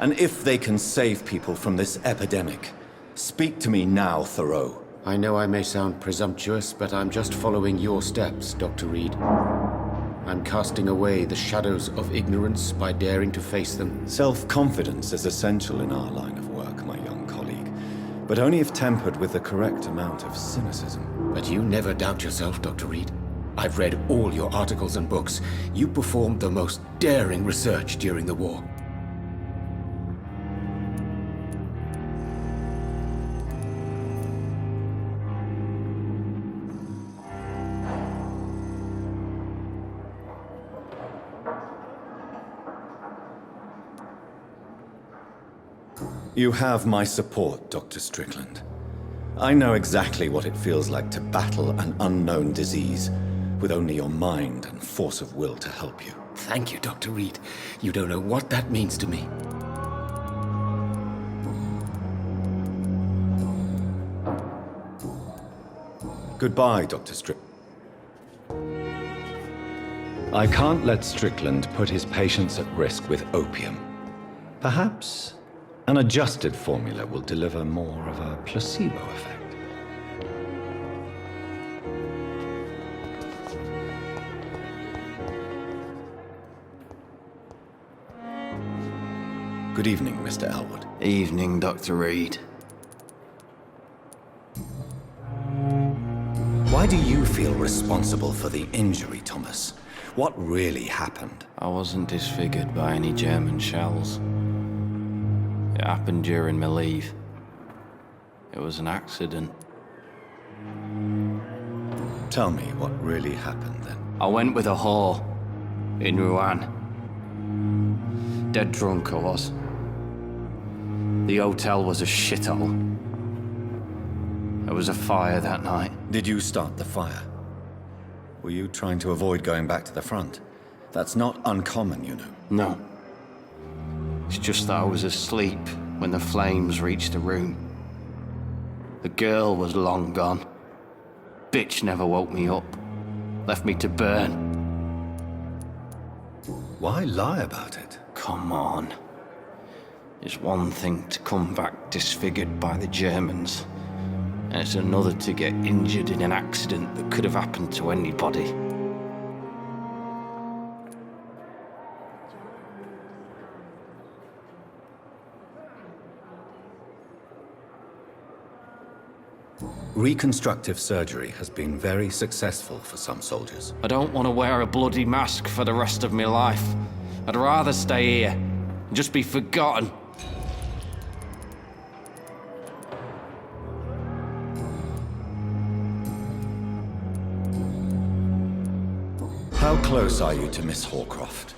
and if they can save people from this epidemic. Speak to me now, Thoreau. I know I may sound presumptuous, but I'm just following your steps, Dr. Reid. I'm casting away the shadows of ignorance by daring to face them. Self-confidence is essential in our line of work, my young colleague, but only if tempered with the correct amount of cynicism. But you never doubt yourself, Dr. Reid. I've read all your articles and books. You performed the most daring research during the war. You have my support, Dr. Strickland. I know exactly what it feels like to battle an unknown disease, with only your mind and force of will to help you. Thank you, Dr. Reid. You don't know what that means to me. Goodbye, Dr. Strickland. I can't let Strickland put his patients at risk with opium. Perhaps an adjusted formula will deliver more of a placebo effect. Good evening, Mr. Elwood. Evening, Dr. Reid. Why do you feel responsible for the injury, Thomas? What really happened? I wasn't disfigured by any German shells. It happened during my leave. It was an accident. Tell me what really happened then. I went with a whore in Rouen. Dead drunk I was. The hotel was a shithole. There was a fire that night. Did you start the fire? Were you trying to avoid going back to the front? That's not uncommon, you know. No. It's just that I was asleep when the flames reached the room. The girl was long gone. Bitch never woke me up. Left me to burn. Why lie about it? Come on. It's one thing to come back disfigured by the Germans, and it's another to get injured in an accident that could have happened to anybody. Reconstructive surgery has been very successful for some soldiers. I don't want to wear a bloody mask for the rest of my life. I'd rather stay here and just be forgotten. How close are you to Miss Horcroft?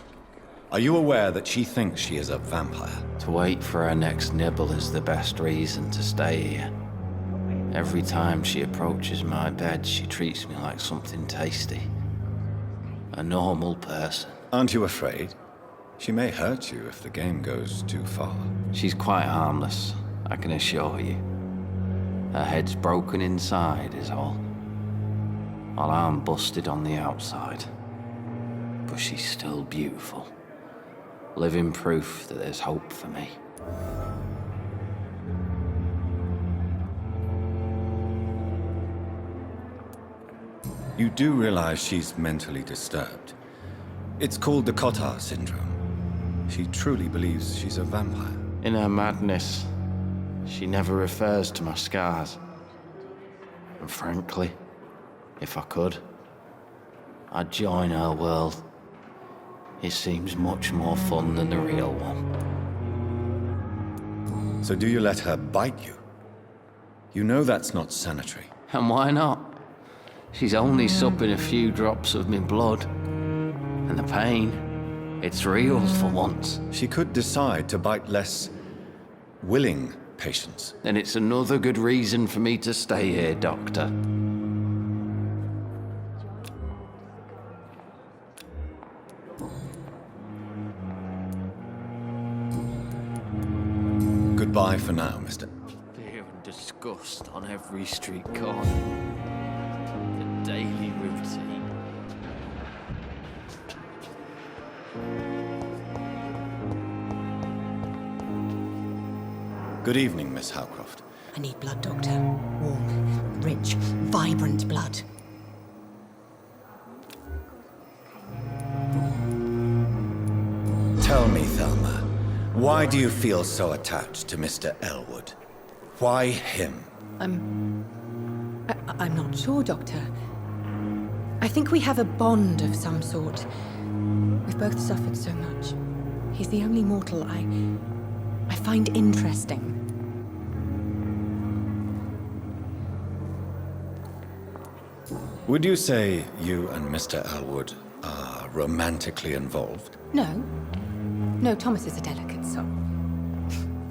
Are you aware that she thinks she is a vampire? To wait for her next nibble is the best reason to stay here. Every time she approaches my bed, she treats me like something tasty. A normal person. Aren't you afraid? She may hurt you if the game goes too far. She's quite harmless, I can assure you. Her head's broken inside is all. While I'm busted on the outside. But she's still beautiful. Living proof that there's hope for me. You do realize she's mentally disturbed. It's called the Cotard syndrome. She truly believes she's a vampire. In her madness, she never refers to my scars. And frankly, if I could, I'd join her world. It seems much more fun than the real one. So do you let her bite you? You know that's not sanitary. And why not? She's only supping a few drops of me blood. And the pain, it's real for once. She could decide to bite less willing patients. Then it's another good reason for me to stay here, Doctor. Goodbye for now, Mr. Fear and disgust on every street corner. The daily routine. Good evening, Miss Howcroft. I need blood, Doctor. Warm, rich, vibrant blood. Tell me, Thelma, why do you feel so attached to Mr. Elwood? Why him? I'm not sure, Doctor. I think we have a bond of some sort. We've both suffered so much. He's the only mortal I find interesting. Would you say you and Mr. Elwood are romantically involved? No. No, Thomas is a delicate soul.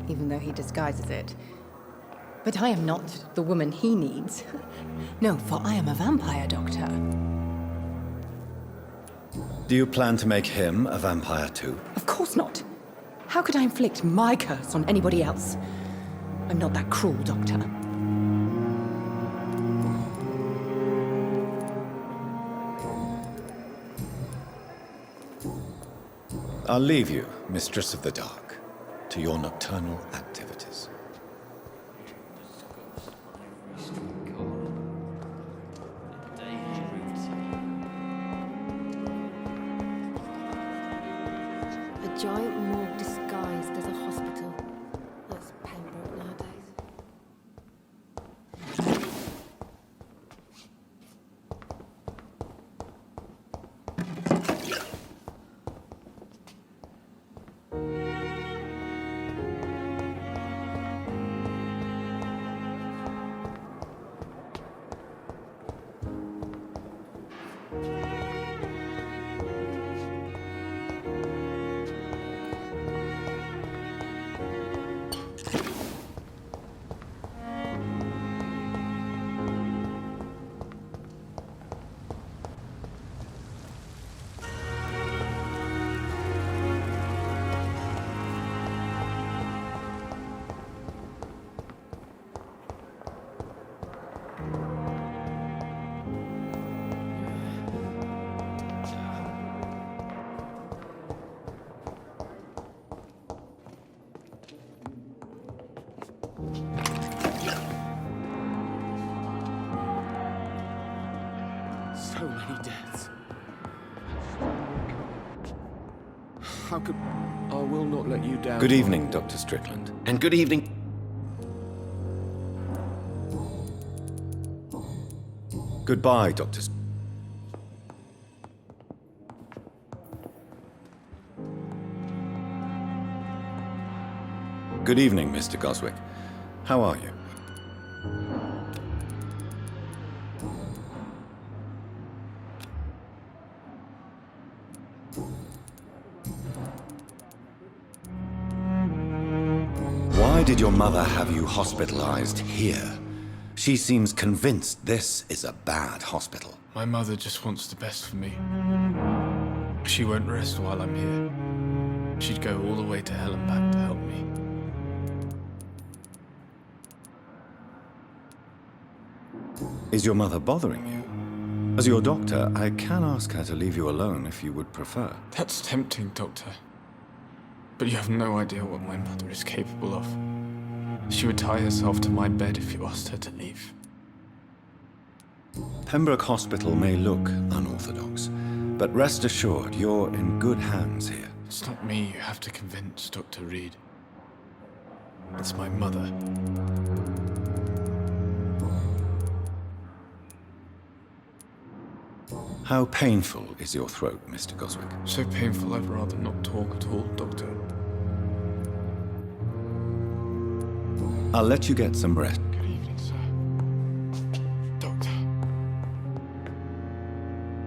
Even though he disguises it. But I am not the woman he needs. No, for I am a vampire, Doctor. Do you plan to make him a vampire too? Of course not. How could I inflict my curse on anybody else? I'm not that cruel, Doctor. I'll leave you, Mistress of the Dark, to your nocturnal activities. A giant morgue disguised as a hospital. That's Pembroke nowadays. So many deaths. How could... I will not let you down. Good evening, Dr. Strickland. And good evening. Goodbye, Dr. Good evening, Mr. Goswick. How are you? Why did your mother have you hospitalized here? She seems convinced this is a bad hospital. My mother just wants the best for me. She won't rest while I'm here. She'd go all the way to hell and back to help me. Is your mother bothering you? As your doctor, I can ask her to leave you alone if you would prefer. That's tempting, Doctor. But you have no idea what my mother is capable of. She would tie herself to my bed if you asked her to leave. Pembroke Hospital may look unorthodox, but rest assured you're in good hands here. It's not me you have to convince, Dr. Reid. It's my mother. How painful is your throat, Mr. Goswick? So painful I'd rather not talk at all, Doctor. I'll let you get some rest. Good evening, sir. Doctor.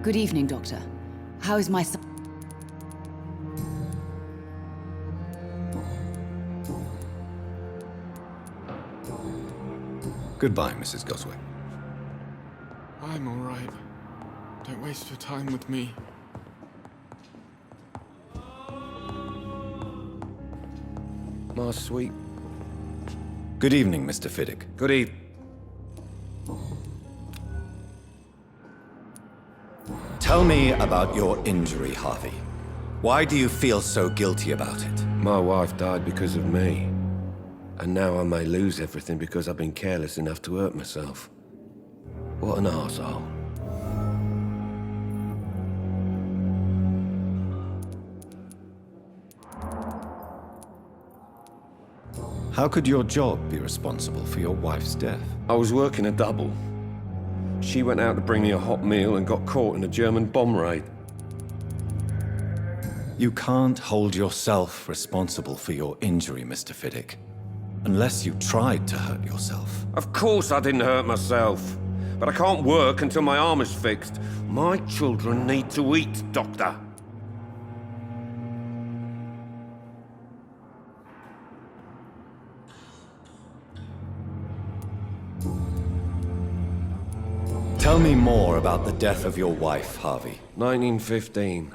Good evening, Doctor. How is my son? Goodbye, Mrs. Goswick. I'm all right. Don't waste your time with me. My sweet. Good evening, Mr. Fiddick. Good evening. Tell me about your injury, Harvey. Why do you feel so guilty about it? My wife died because of me. And now I may lose everything because I've been careless enough to hurt myself. What an arsehole. How could your job be responsible for your wife's death? I was working a double. She went out to bring me a hot meal and got caught in a German bomb raid. You can't hold yourself responsible for your injury, Mr. Fiddick. Unless you tried to hurt yourself. Of course I didn't hurt myself. But I can't work until my arm is fixed. My children need to eat, Doctor. Tell me more about the death of your wife, Harvey. 1915.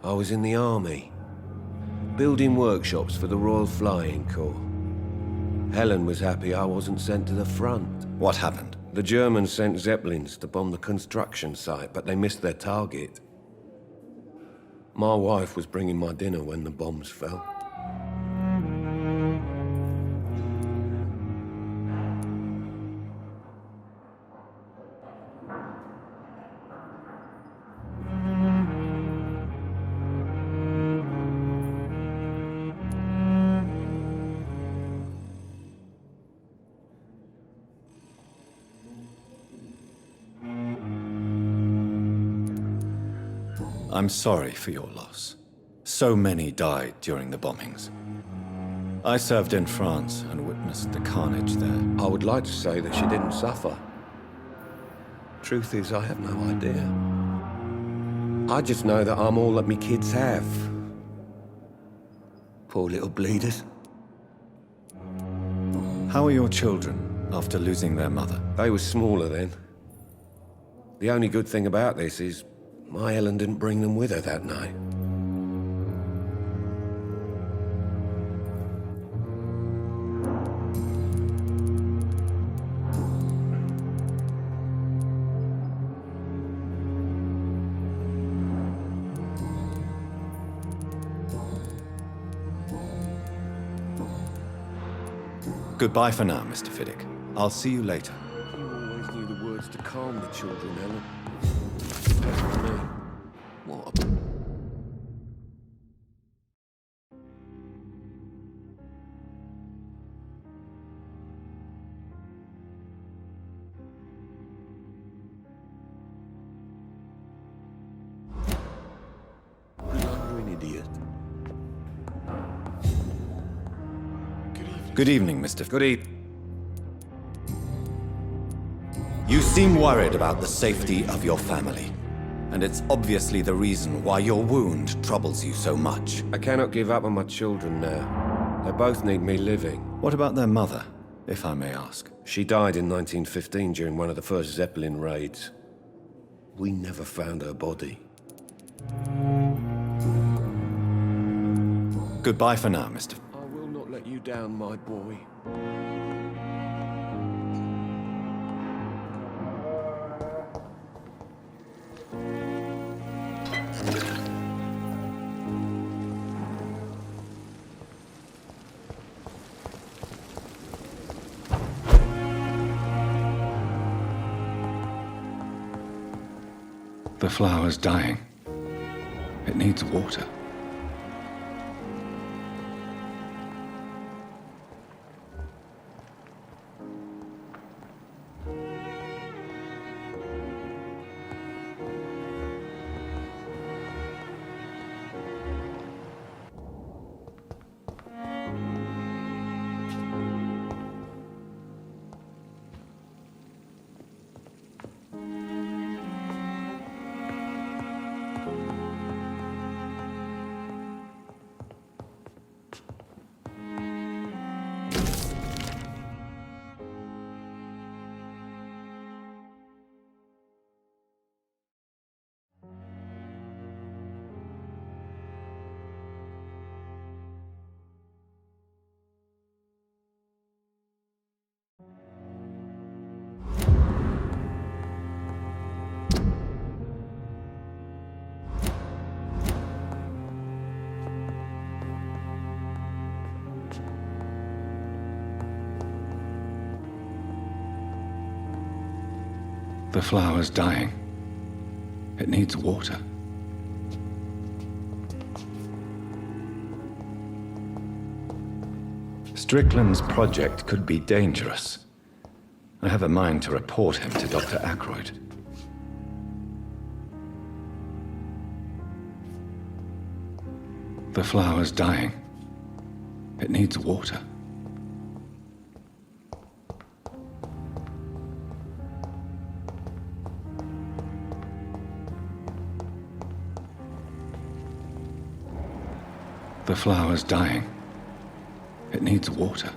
I was in the army. Building workshops for the Royal Flying Corps. Helen was happy I wasn't sent to the front. What happened? The Germans sent Zeppelins to bomb the construction site, but they missed their target. My wife was bringing my dinner when the bombs fell. I'm sorry for your loss. So many died during the bombings. I served in France and witnessed the carnage there. I would like to say that she didn't suffer. Truth is, I have no idea. I just know that I'm all that me kids have. Poor little bleeders. How are your children after losing their mother? They were smaller then. The only good thing about this is my Helen didn't bring them with her that night. Goodbye for now, Mr. Fiddick. I'll see you later. You always knew the words to calm the children, Helen. What a... You're an idiot. Good evening, Mr. Good evening. You seem worried about the safety of your family. And it's obviously the reason why your wound troubles you so much. I cannot give up on my children now. They both need me living. What about their mother, if I may ask? She died in 1915 during one of the first Zeppelin raids. We never found her body. Goodbye for now, Mr. I will not let you down, my boy. The flower's dying. It needs water. The flower's dying. It needs water. Strickland's project could be dangerous. I have a mind to report him to Dr. Ackroyd. The flower's dying. It needs water. The flower's dying. It needs water.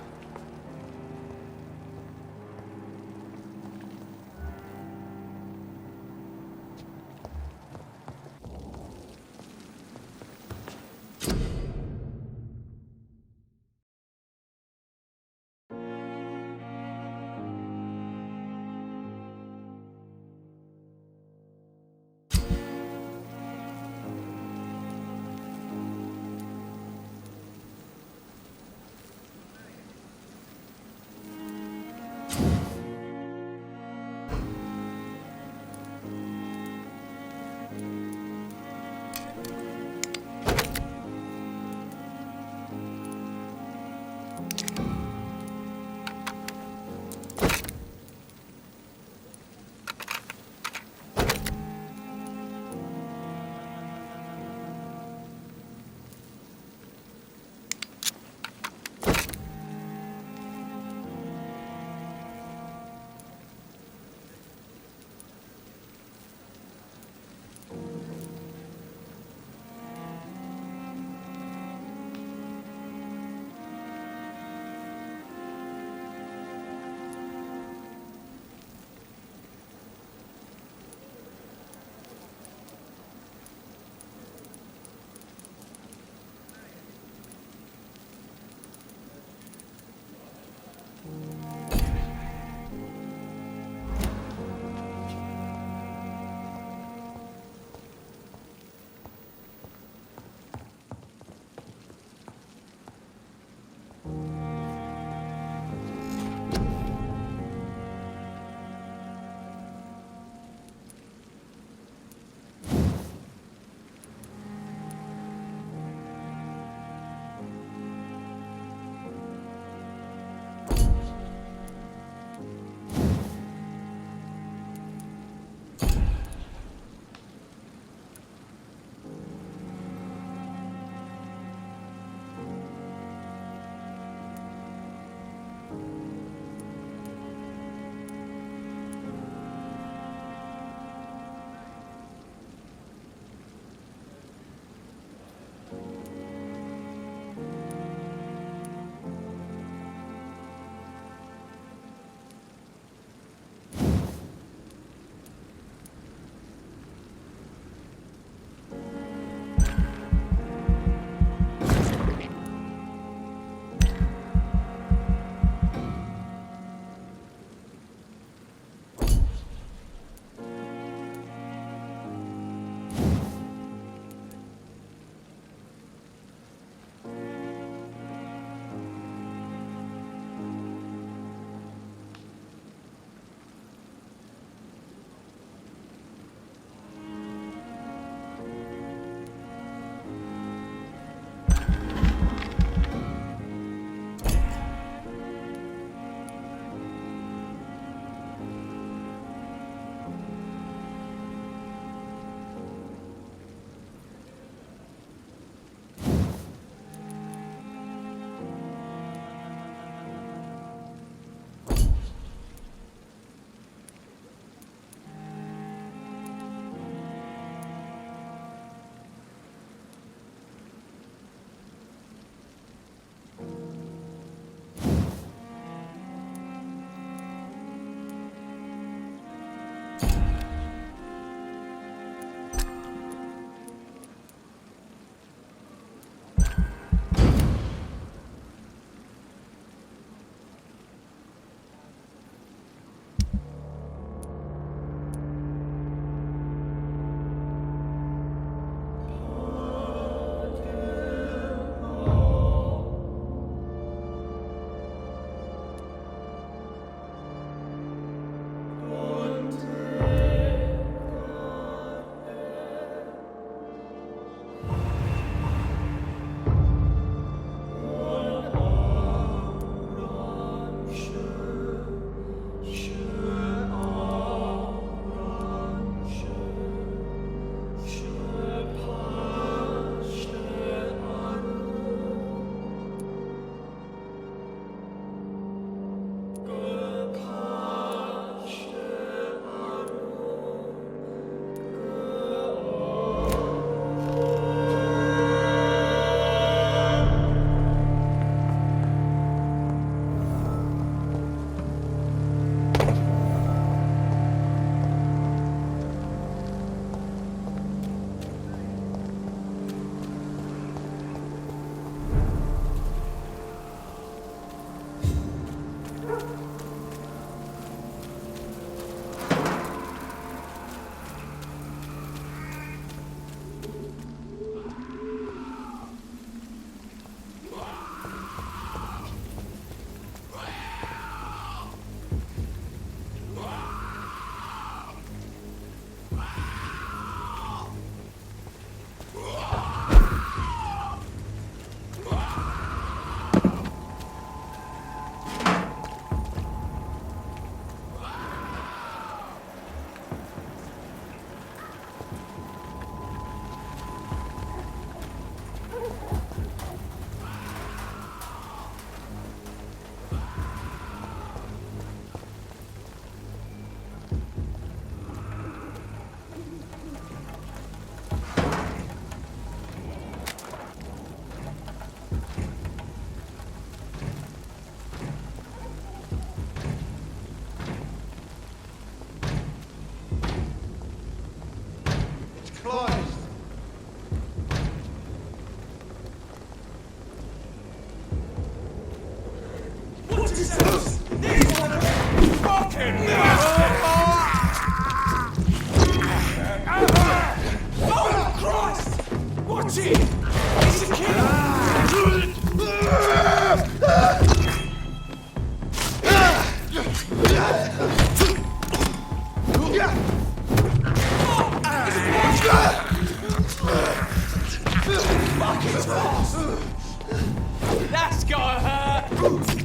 That's gotta hurt!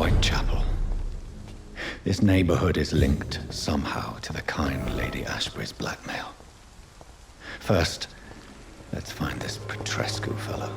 Whitechapel. This neighborhood is linked somehow to the kind Lady Ashbury's blackmail. First, let's find this Petrescu fellow.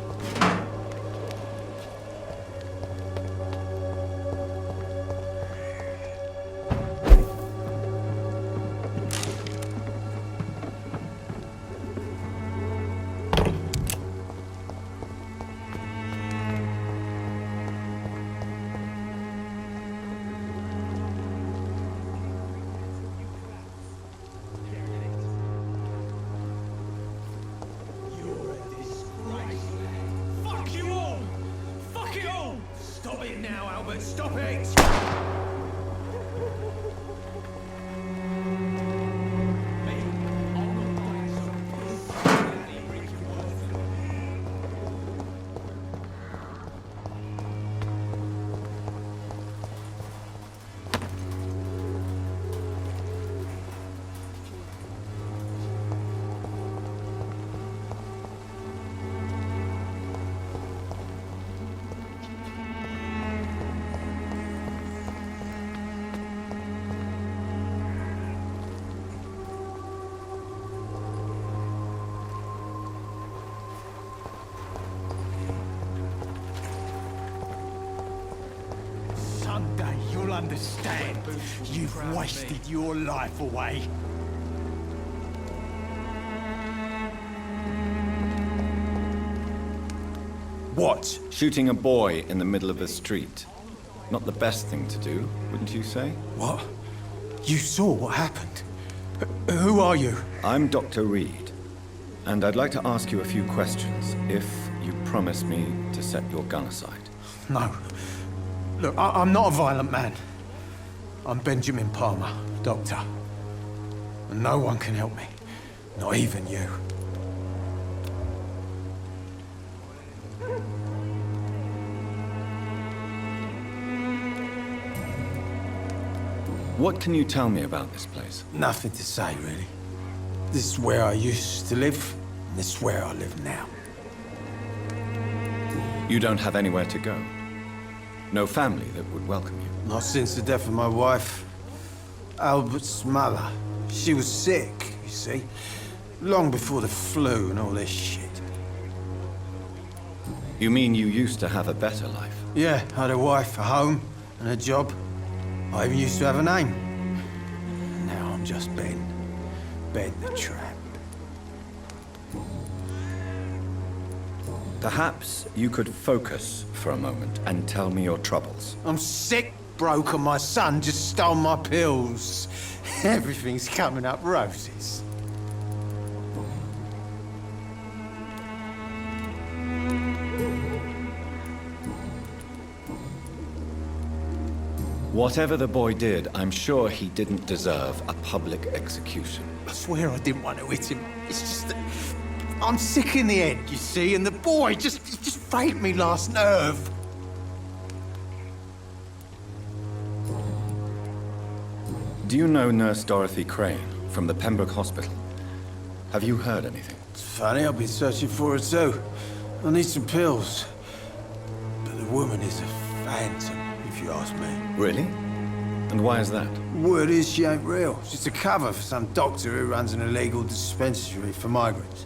Someday you'll understand. You've wasted your life away. What? Shooting a boy in the middle of the street. Not the best thing to do, wouldn't you say? What? You saw what happened? Who are you? I'm Dr. Reid, and I'd like to ask you a few questions, if you promise me to set your gun aside. No. Look, I'm not a violent man. I'm Benjamin Palmer, doctor. And no one can help me. Not even you. What can you tell me about this place? Nothing to say, really. This is where I used to live, and this is where I live now. You don't have anywhere to go? No family that would welcome you? Not since the death of my wife, Albert's mother. She was sick, you see. Long before the flu and all this shit. You mean you used to have a better life? Yeah, I had a wife, a home, and a job. I even used to have a name. Now I'm just Ben. Ben the Tramp. Perhaps you could focus for a moment and tell me your troubles. I'm sick, broke, and my son just stole my pills. Everything's coming up roses. Whatever the boy did, I'm sure he didn't deserve a public execution. I swear I didn't want to hit him. It's just that I'm sick in the head, you see, and the boy just failed me last nerve. Do you know Nurse Dorothy Crane from the Pembroke Hospital? Have you heard anything? It's funny, I've been searching for her too. I need some pills. But the woman is a phantom, if you ask me. Really? And why is that? Word is she ain't real. She's a cover for some doctor who runs an illegal dispensary for migrants.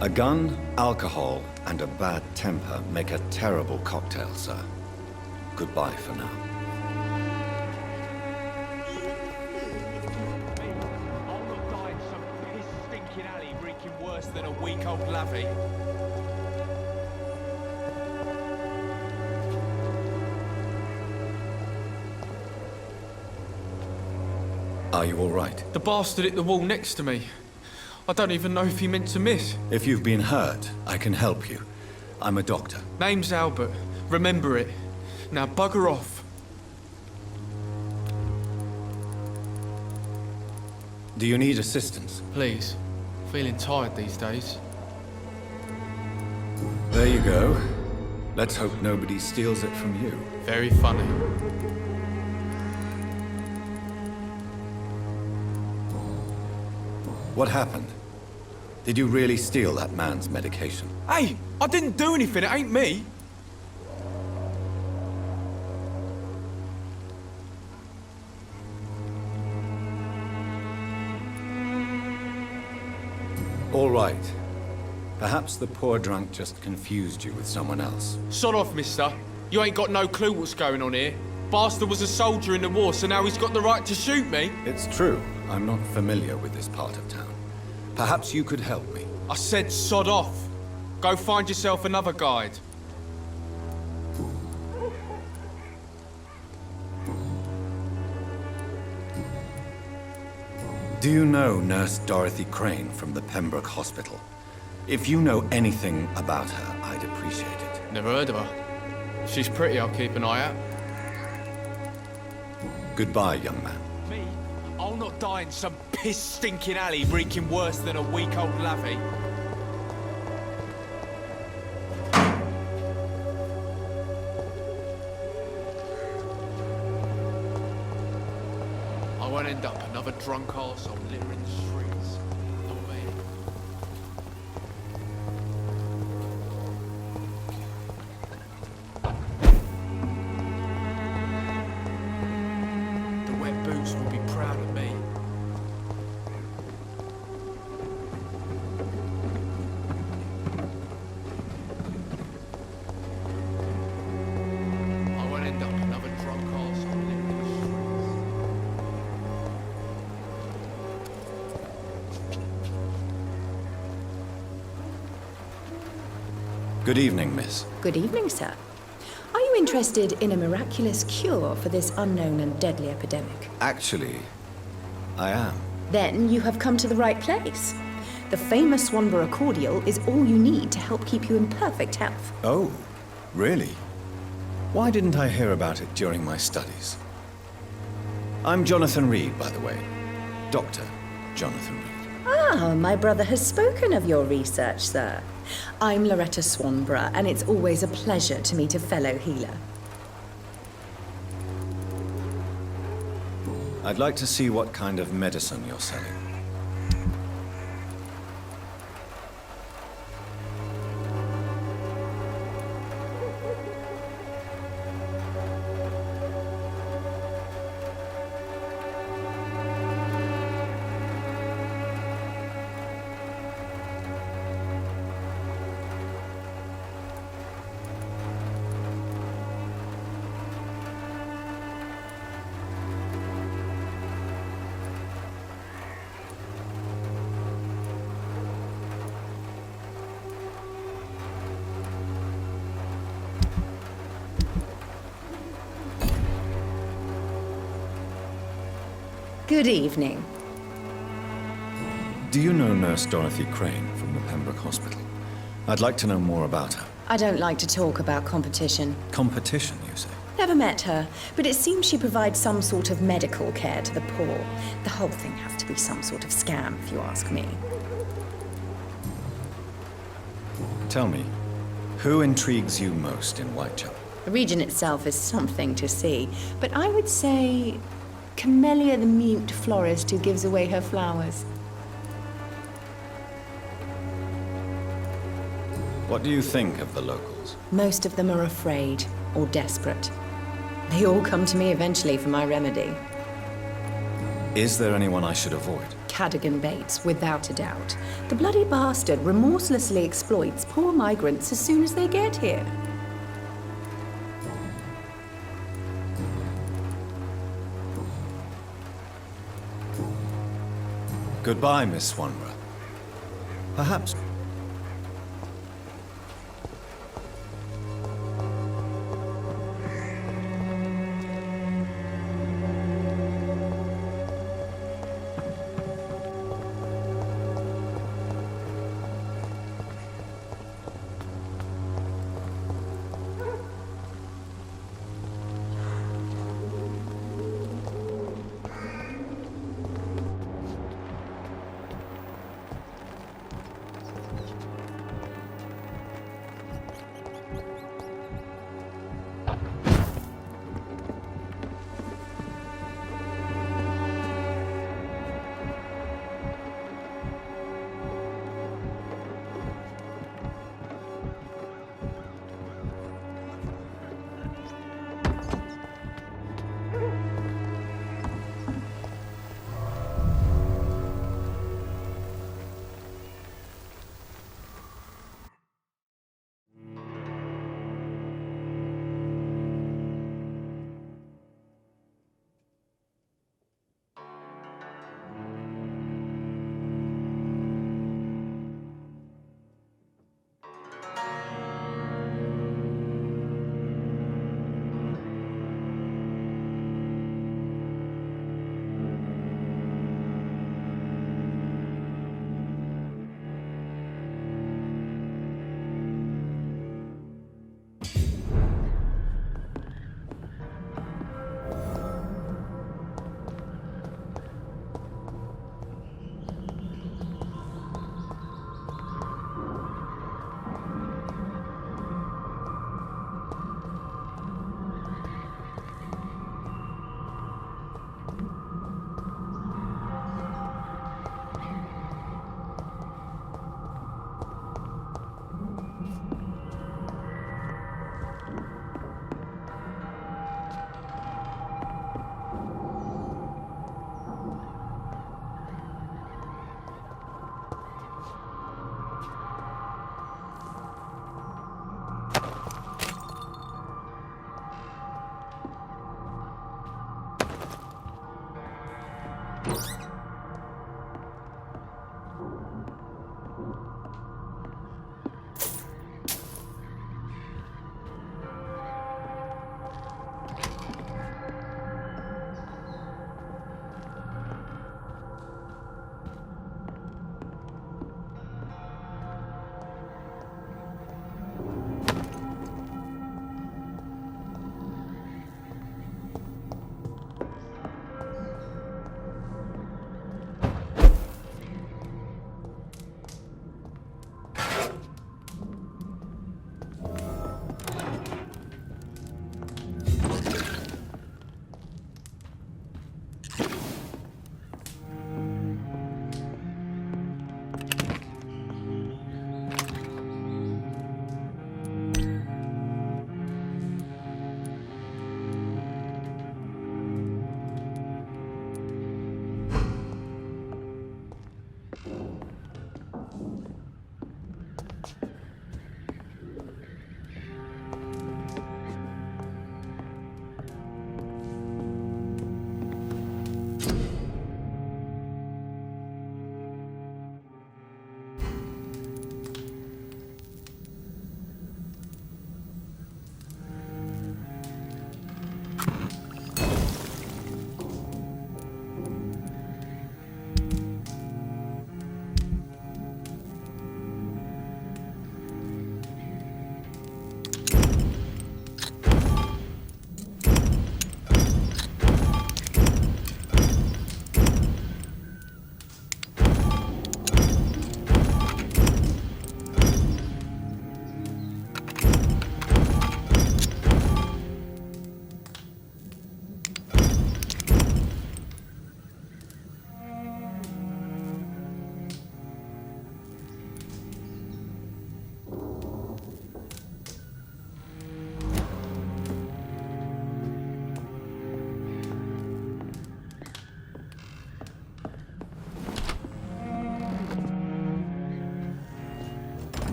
A gun, alcohol, and a bad temper make a terrible cocktail, sir. Goodbye for now. I'll not die in some piss-stinking alley reeking worse than a week-old lavvy. Are you all right? The bastard hit the wall next to me. I don't even know if he meant to miss. If you've been hurt, I can help you. I'm a doctor. Name's Albert. Remember it. Now bugger off. Do you need assistance? Please. Feeling tired these days. There you go. Let's hope nobody steals it from you. Very funny. What happened? Did you really steal that man's medication? Hey, I didn't do anything, it ain't me. All right. Perhaps the poor drunk just confused you with someone else. Sod off, mister. You ain't got no clue what's going on here. Bastard was a soldier in the war, so now he's got the right to shoot me. It's true. I'm not familiar with this part of town. Perhaps you could help me. I said sod off. Go find yourself another guide. Do you know Nurse Dorothy Crane from the Pembroke Hospital? If you know anything about her, I'd appreciate it. Never heard of her. If she's pretty, I'll keep an eye out. Goodbye, young man. Me? I'll not die in some piss-stinking alley reeking worse than a week-old lavvy. I won't end up another drunk arsehole littering the streets. Know what I mean? The wet boots will be proud of me. I won't end up another drunk arsehole littering the streets. Good evening, miss. Good evening, sir. Are you interested in a miraculous cure for this unknown and deadly epidemic? Actually, I am. Then you have come to the right place. The famous Swanborough cordial is all you need to help keep you in perfect health. Oh, really? Why didn't I hear about it during my studies? I'm Jonathan Reid, by the way. Dr. Jonathan Reid. Ah, my brother has spoken of your research, sir. I'm Loretta Swanborough, and it's always a pleasure to meet a fellow healer. I'd like to see what kind of medicine you're selling. Good evening. Do you know Nurse Dorothy Crane from the Pembroke Hospital? I'd like to know more about her. I don't like to talk about competition. Competition, you say? Never met her, but it seems she provides some sort of medical care to the poor. The whole thing has to be some sort of scam, if you ask me. Tell me, who intrigues you most in Whitechapel? The region itself is something to see, but I would say Camellia the mute florist who gives away her flowers. What do you think of the locals? Most of them are afraid or desperate. They all come to me eventually for my remedy. Is there anyone I should avoid? Cadogan Bates, without a doubt. The bloody bastard remorselessly exploits poor migrants as soon as they get here. Goodbye, Miss Swanborough. Perhaps...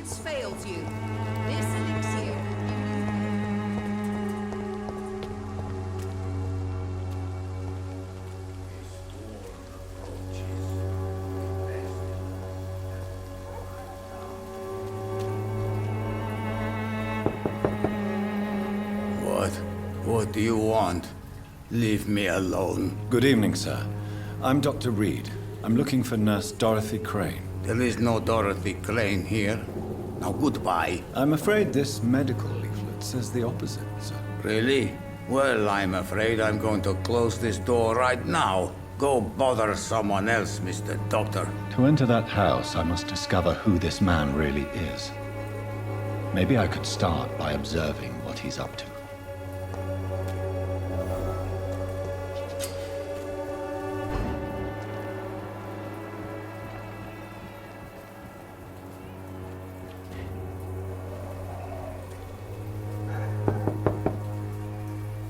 defense fails you. This elixir. What do you want? Leave me alone. Good evening, sir. I'm Dr. Reid. I'm looking for Nurse Dorothy Crane. There is no Dorothy Crane here. Now goodbye. I'm afraid this medical leaflet says the opposite, sir. Really? Well, I'm afraid I'm going to close this door right now. Go bother someone else, Mr. Doctor. To enter that house, I must discover who this man really is. Maybe I could start by observing what he's up to.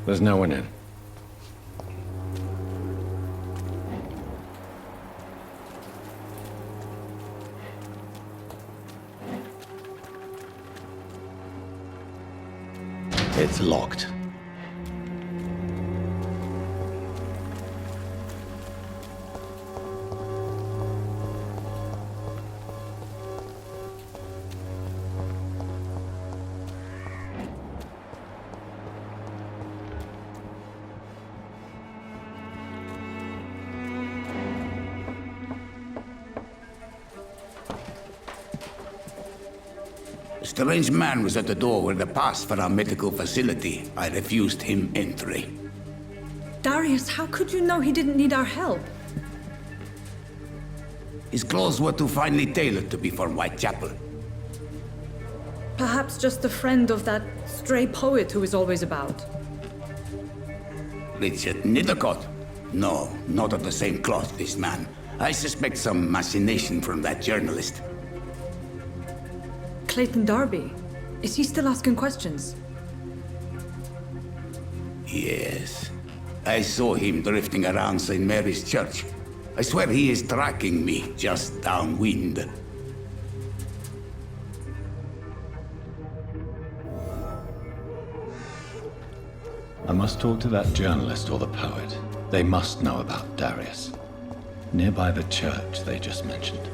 There's no one in. It's locked. A strange man was at the door with a pass for our medical facility. I refused him entry. Darius, how could you know he didn't need our help? His clothes were too finely tailored to be for Whitechapel. Perhaps just a friend of that stray poet who is always about. Richard Nithercott? No, not of the same cloth, this man. I suspect some machination from that journalist. Clayton Darby. Is he still asking questions? Yes. I saw him drifting around St. Mary's Church. I swear he is tracking me just downwind. I must talk to that journalist or the poet. They must know about Darius. Nearby the church they just mentioned.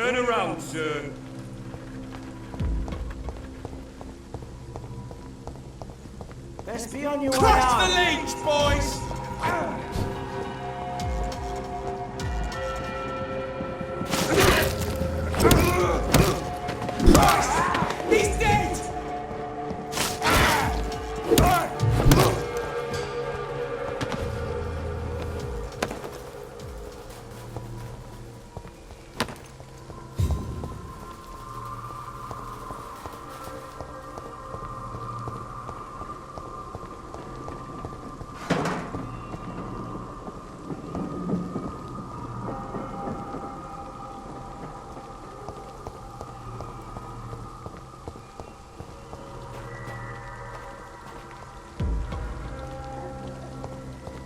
Turn around, sir. Best be on your way Crush out. the leech, boys! He's dead!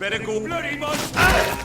Better go bloody monster!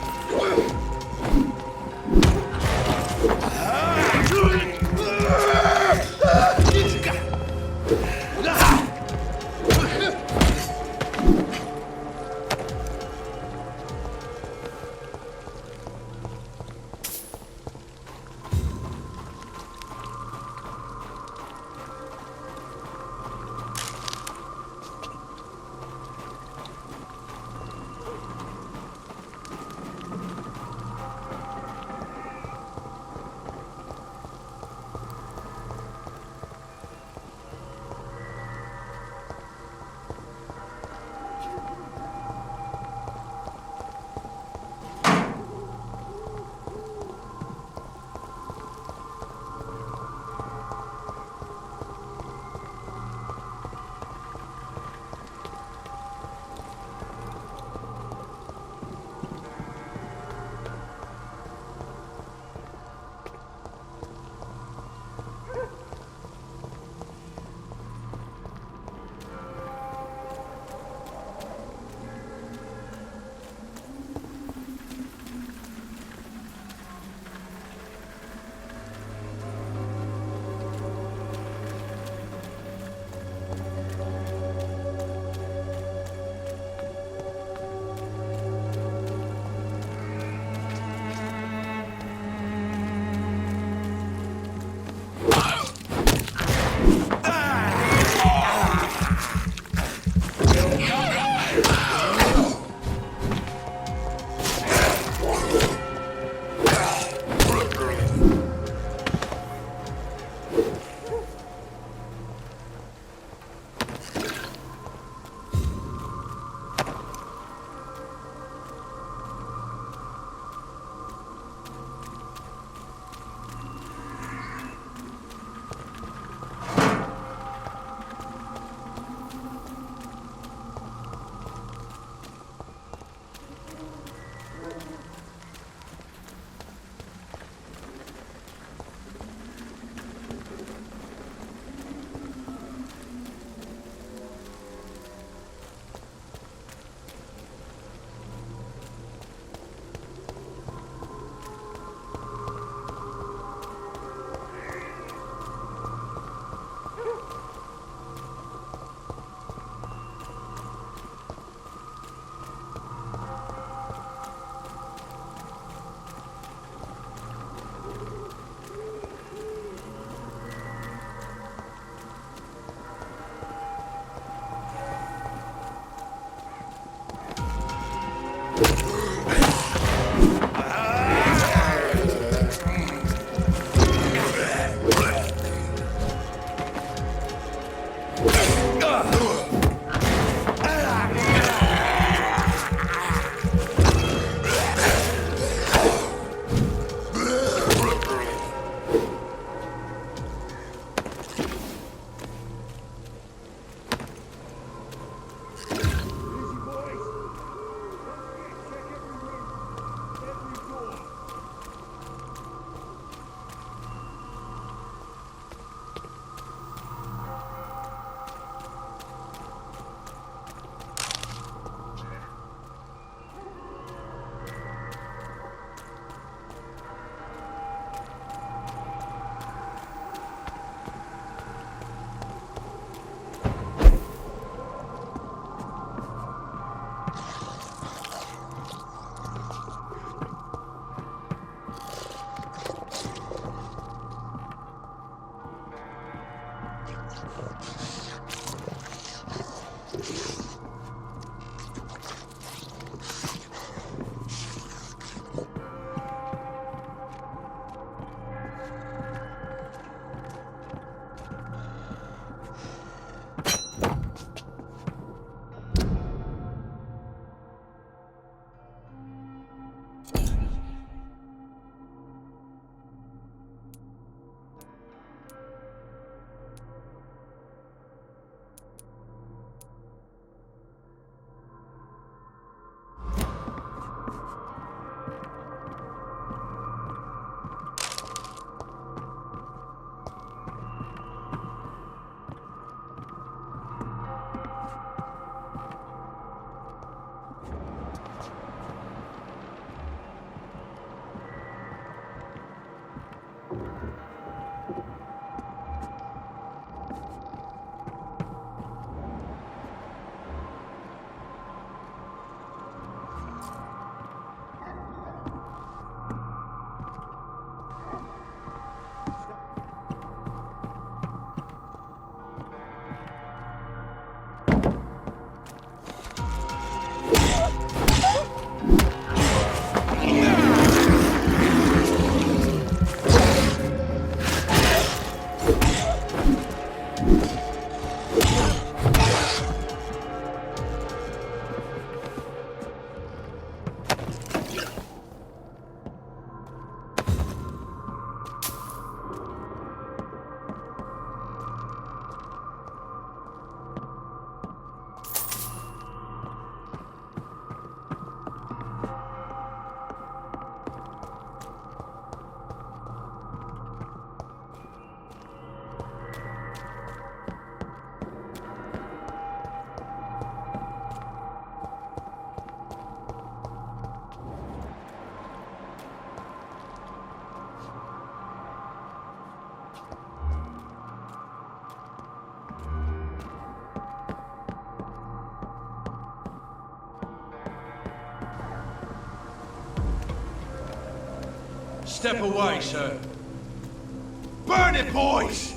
Step away, sir. Burn it, boys!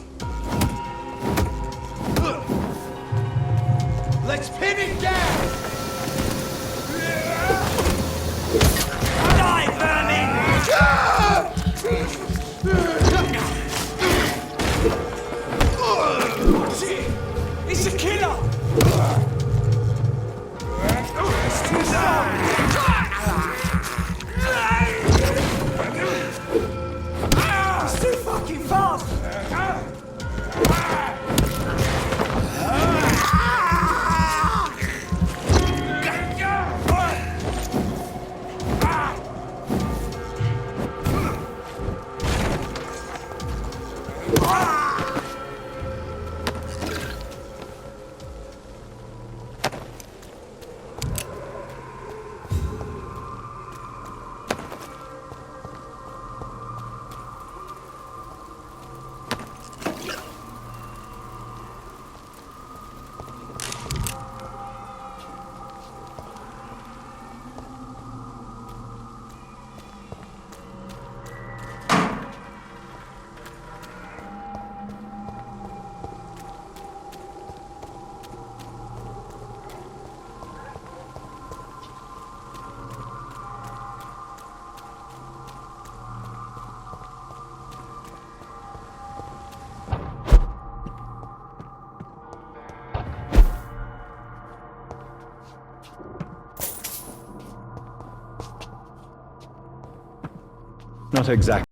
not exactly